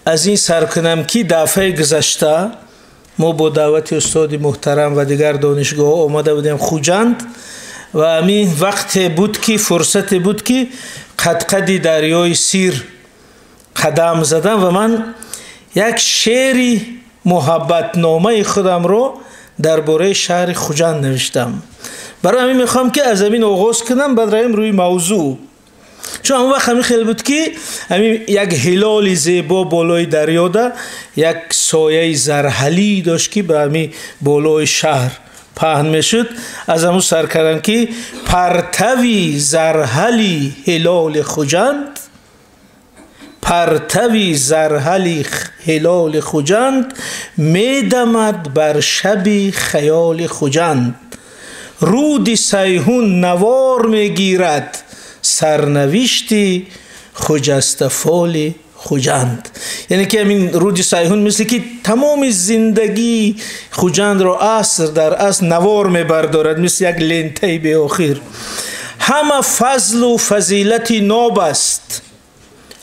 از این سر کنم که دفعه گذشته ما با دعوت استاد محترم و دیگر دانشگاه آمده بودیم خوجند و همین وقت بود که فرصت بود که قدقدی دریای سیر قدم زدم و من یک شعری محبت نامه خودم رو درباره شهر خوجند نوشتم. برای همین میخوام که از همین آغاز کنم بعد رایم روی موضوع، چون اون وقت همین خیلی بود که همین یک هلال زیبا بالای دریا ده یک سایه زرحلی داشت که به همین بالای شهر پهن میشد. از همون سر کردم که پرتوی زرحلی هلال خوجند، پرتوی زرحلی هلال خوجند، میدمد بر شب خیال خوجند، رود سیهون نوار میگیرد، سرنوشتی خجسته فال خوجند. یعنی که همین رود سیهون مثل که تمام زندگی خوجند را عصر در عصر نوار میبردارد، مثل یک لنته به آخر. همه فضل و فضیلت ناب است،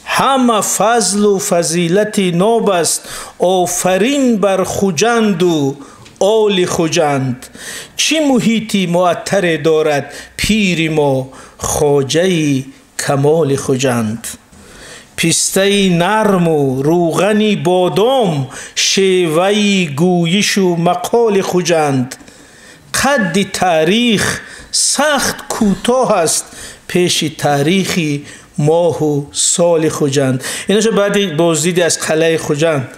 همه فضل و فضیلت ناب است، آفرین بر خوجند و آل خوجند. چی محیطی معطر دارد پیر ما، خواجه کمال خوجند. پیسته نرم و روغنی بادام، شیوه گویش و مقال خوجند. قد تاریخ سخت کوتاه است، پیش تاریخی ماه و سال خوجند. ایناشو بعد بازدید از قلعه خوجند.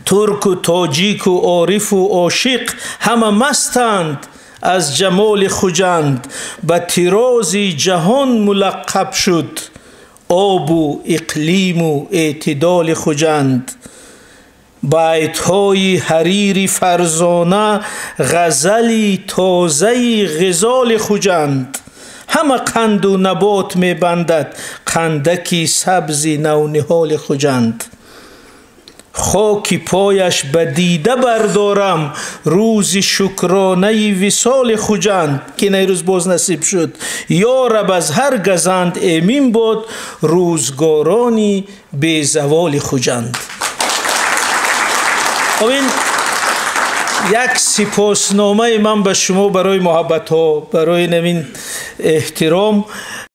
ترک و تاجیک و عارف و عاشق همه مستند از جمال خوجند. به طراز جهان ملقب شد، آب و اقلیم و اعتدال خوجند. بیت‌های حریری فرزانه، غزلی تازه غزال خوجند. همه قند و نبات می بندد، قندکی سبزی نونهال خوجند. خاکی پایش به دیده بردارم، روز شکرانه وصال خوجند. که نیروز باز نصیب شد، یا رب از هر گزند امین باد، روزگارانی به زوال خوجند. این یک سپاسنامه من به شما برای محبت ها، برای نمین احترام